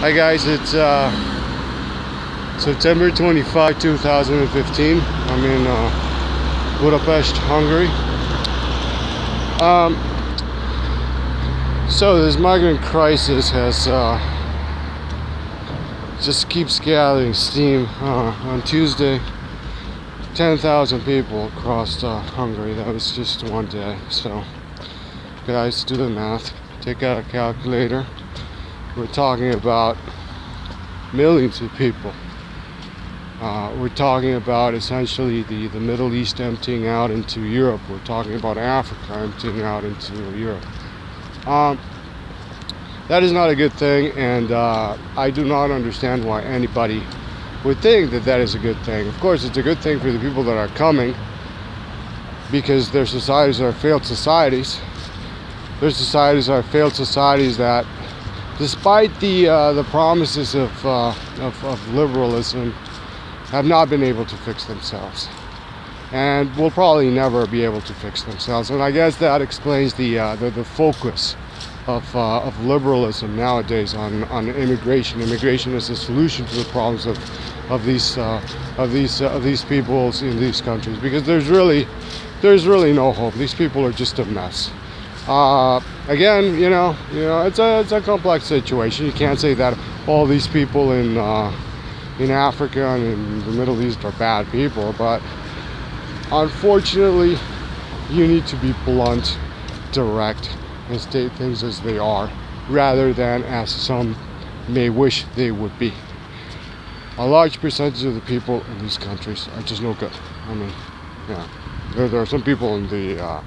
Hi guys, it's September 25, 2015. I'm in Budapest, Hungary. So this migrant crisis has just keeps gathering steam. On Tuesday, 10,000 people crossed Hungary. That was just one day. So guys, do the math. Take out a calculator. We're talking about millions of people. We're talking about essentially the Middle East emptying out into Europe. We're talking about Africa emptying out into Europe. That is not a good thing, and I do not understand why anybody would think that that is a good thing. Of course, it's a good thing for the people that are coming, because their societies are failed societies. Their societies are failed societies that, despite the promises of liberalism, have not been able to fix themselves, and will probably never be able to fix themselves. And I guess that explains the focus of liberalism nowadays on immigration. Immigration is a solution to the problems of these peoples in these countries, because there's really no hope. These people are just a mess. Again, you know, it's a complex situation. You can't say that all these people in Africa and in the Middle East are bad people, but unfortunately, you need to be blunt, direct, and state things as they are, rather than as some may wish they would be. A large percentage of the people in these countries are just no good. I mean, yeah, there are some people in the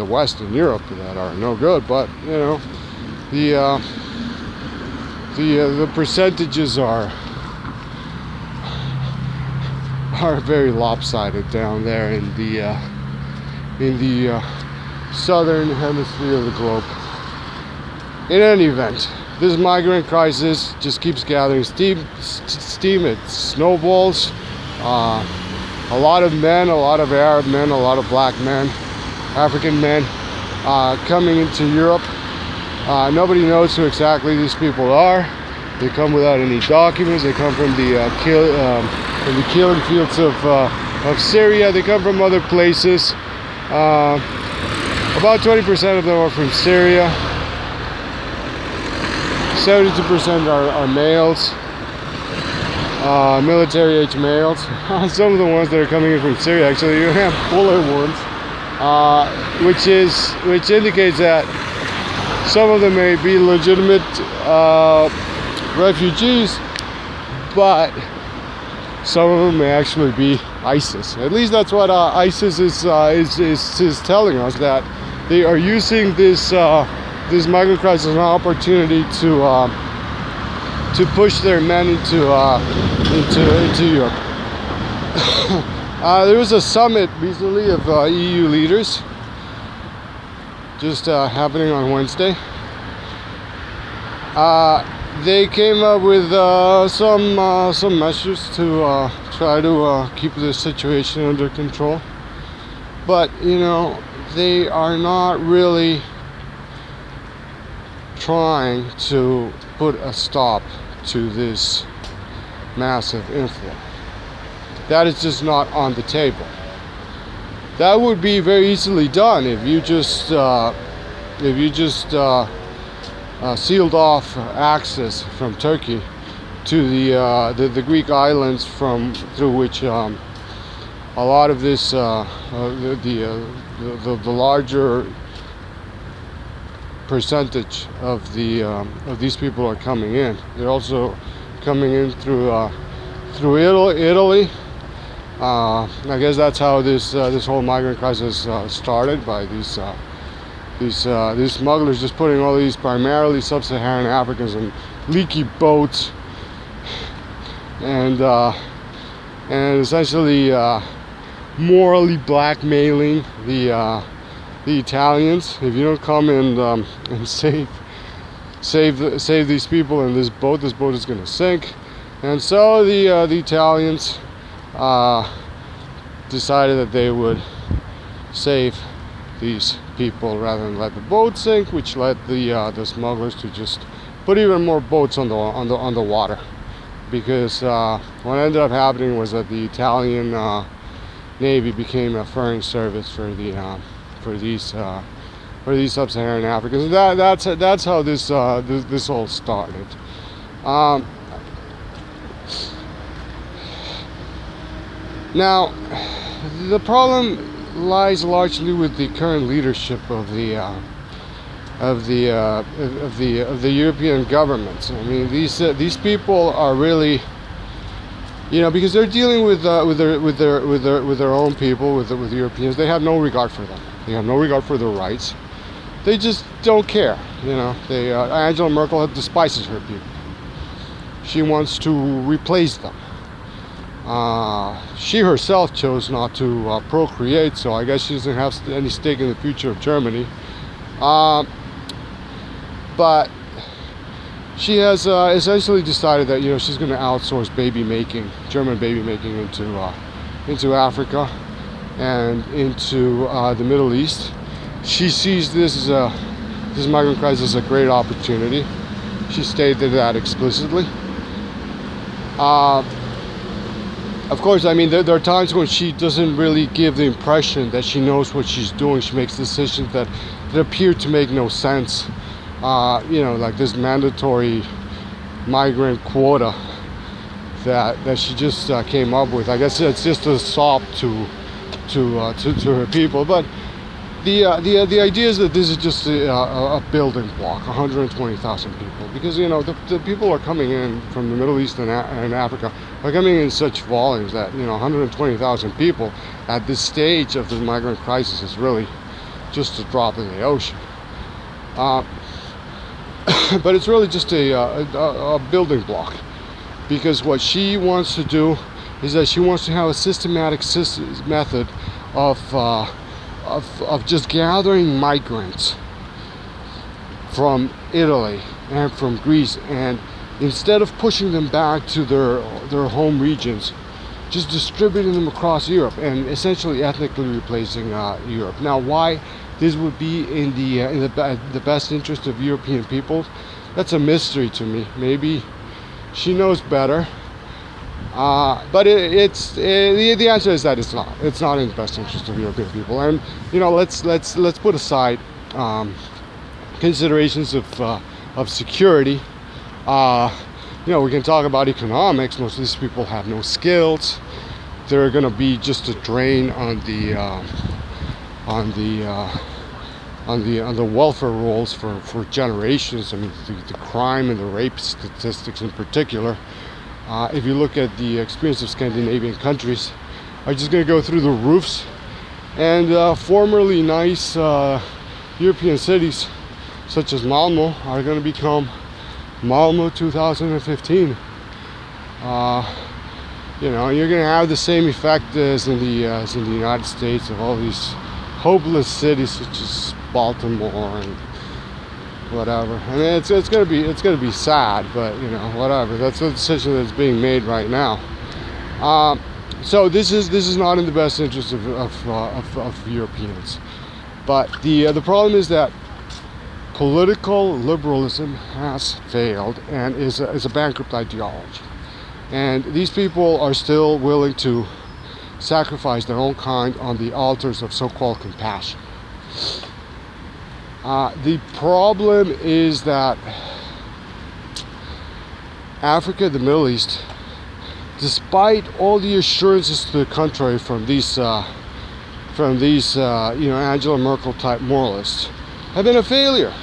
West, in Europe, that are no good, but you know, the percentages are very lopsided down there in the southern hemisphere of the globe. In any event, this migrant crisis just keeps gathering steam. It snowballs. A lot of men, a lot of Arab men, a lot of black men, African men coming into Europe. Nobody knows who exactly these people are. They come without any documents. They come from the killing fields of Syria. They come from other places. About 20% of them are from Syria. 72% are males. Military-age males. Some of the ones that are coming in from Syria, actually, you have bullet wounds, which indicates that some of them may be legitimate refugees, but some of them may actually be ISIS. At least that's what ISIS is telling us, that they are using this migrant crisis as an opportunity to push their men into Europe. There was a summit recently of EU leaders, just happening on Wednesday. They came up with some measures to try to keep the situation under control, but you know, they are not really trying to put a stop to this massive inflow. That is just not on the table. That would be very easily done if you just sealed off access from Turkey to the Greek islands, through which a lot of this the larger percentage of these people are coming in. They're also coming in through Italy. I guess that's how this whole migrant crisis started, by these smugglers just putting all these primarily sub-Saharan Africans in leaky boats, and essentially morally blackmailing the Italians. If you don't come and save these people in this boat is going to sink. And so the Italians decided that they would save these people rather than let the boat sink, which led the smugglers to just put even more boats on the water, because what ended up happening was that the Italian Navy became a ferrying service for these sub-Saharan Africans. That's how this all started. Now, the problem lies largely with the current leadership of the European governments. I mean, these people are really, because they're dealing with their own people, with Europeans. They have no regard for them. They have no regard for their rights. They just don't care. Angela Merkel despises her people. She wants to replace them. She herself chose not to procreate, so I guess she doesn't have any stake in the future of Germany. But she has essentially decided that she's going to outsource German baby making into Africa and into the Middle East. She sees this migrant crisis as a great opportunity. She stated that explicitly. Of course, I mean, there are times when she doesn't really give the impression that she knows what she's doing. She makes decisions that appear to make no sense. Like this mandatory migrant quota that she just came up with. I guess it's just a sop to her people. But the idea is that this is just a building block, 120,000 people, because the people are coming in from the Middle East and Africa are coming in such volumes that 120,000 people at this stage of the migrant crisis is really just a drop in the ocean. But it's really just a building block, because what she wants to do is that she wants to have a systematic method of just gathering migrants from Italy and from Greece, and instead of pushing them back to their home regions, just distributing them across Europe and essentially ethnically replacing Europe. Now, why this would be in the best interest of European people, that's a mystery to me. Maybe she knows better. But the answer is that it's not. It's not in the best interest of European people. And let's put aside considerations of security. We can talk about economics. Most of these people have no skills. They're going to be just a drain on the welfare rolls for generations. I mean, the crime and the rape statistics in particular. If you look at the experience of Scandinavian countries, are just going to go through the roofs, and formerly nice European cities such as Malmo are going to become Malmo 2015. You're going to have the same effect as in the United States, of all these hopeless cities such as Baltimore and whatever. I mean, it's going to be sad, but whatever. That's the decision that's being made right now. So this is not in the best interest of Europeans. But the problem is that political liberalism has failed and is a bankrupt ideology. And these people are still willing to sacrifice their own kind on the altars of so-called compassion. The problem is that Africa, the Middle East, despite all the assurances to the contrary from these Angela Merkel type moralists, have been a failure.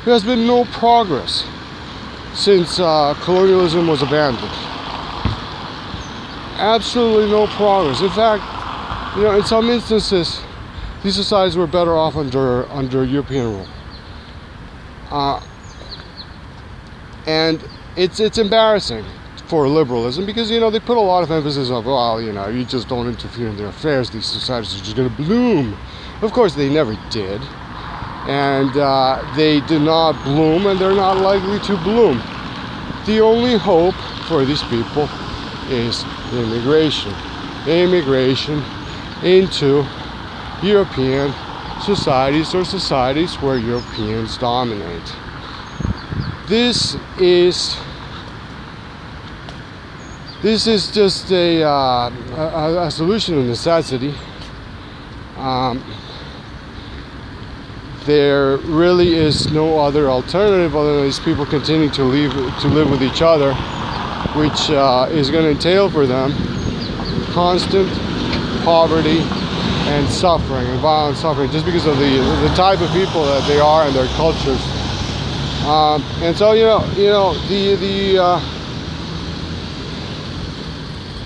There has been no progress since colonialism was abandoned. Absolutely no progress. In fact, in some instances, these societies were better off under European rule. And it's embarrassing for liberalism, because they put a lot of emphasis on, you just don't interfere in their affairs, these societies are just going to bloom. Of course they never did, and they did not bloom, and they're not likely to bloom. The only hope for these people is immigration into European societies, or societies where Europeans dominate. this is just a solution of necessity. There really is no other alternative other than these people continue to live with each other, which is going to entail for them constant poverty and suffering and violent suffering, just because of the type of people that they are and their cultures. And so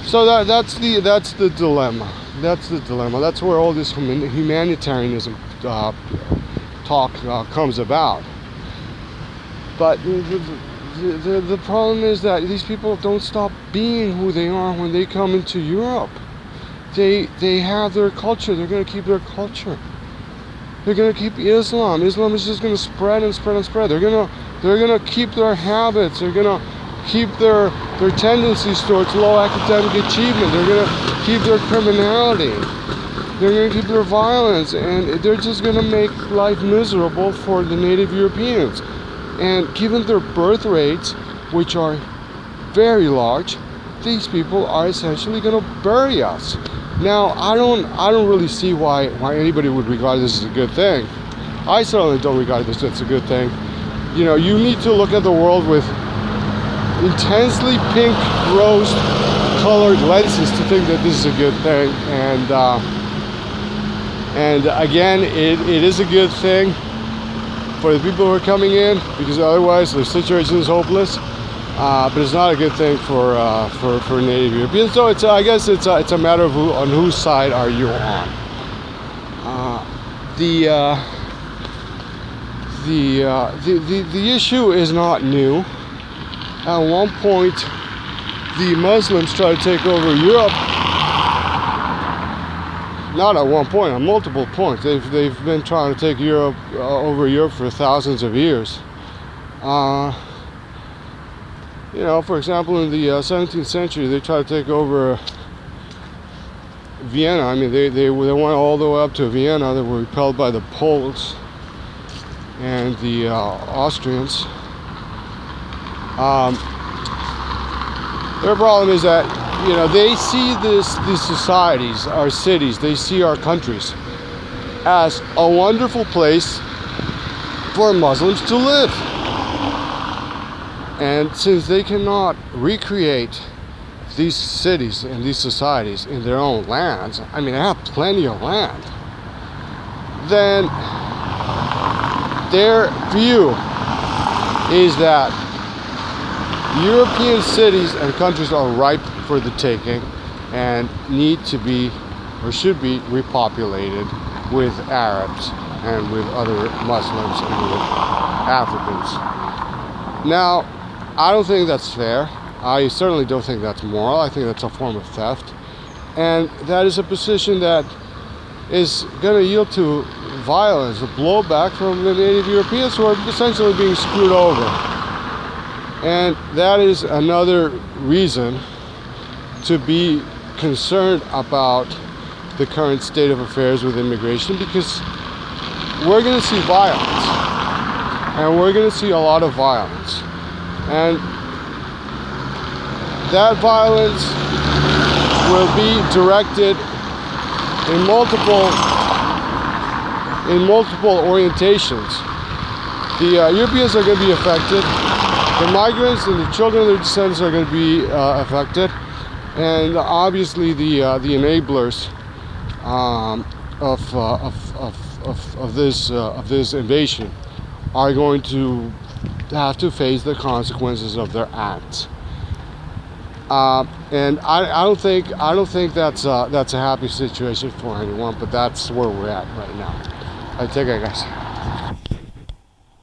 so that's the dilemma. That's the dilemma. That's where all this humanitarianism talk comes about. But the problem is that these people don't stop being who they are when they come into Europe. They have their culture. They're going to keep their culture. They're going to keep Islam. Islam is just going to spread and spread and spread. They're going to keep their habits. They're going to keep their tendencies towards low academic achievement. They're going to keep their criminality. They're going to keep their violence, and they're just going to make life miserable for the native Europeans. And given their birth rates, which are very large, these people are essentially going to bury us. Now, I don't really see why anybody would regard this as a good thing. I certainly don't regard this as a good thing. You need to look at the world with intensely pink rose colored lenses to think that this is a good thing. And again, it is a good thing for the people who are coming in, because otherwise their situation is hopeless. But it's not a good thing for native Europeans. So I guess it's a matter of on whose side are you on. The issue is not new. At one point, the Muslims tried to take over Europe. Not at one point, at multiple points. They've been trying to take over Europe for thousands of years. For example, in the 17th century, they tried to take over Vienna. I mean, they went all the way up to Vienna. They were repelled by the Poles and the Austrians. Their problem is that they see these societies, our cities, they see our countries as a wonderful place for Muslims to live. And since they cannot recreate these cities and these societies in their own lands, I mean, they have plenty of land, then their view is that European cities and countries are ripe for the taking and need to be or should be repopulated with Arabs and with other Muslims and with Africans. Now, I don't think that's fair. I certainly don't think that's moral. I think that's a form of theft. And that is a position that is going to yield to violence, a blowback from the native Europeans who are essentially being screwed over. And that is another reason to be concerned about the current state of affairs with immigration, because we're going to see violence. And we're going to see a lot of violence. And that violence will be directed in multiple orientations. The Europeans are going to be affected. The migrants and the children of their descendants are going to be affected, and obviously the enablers of this invasion are going to have to face the consequences of their acts. And I don't think that's a happy situation for anyone, but that's where we're at right now. I take it, guys.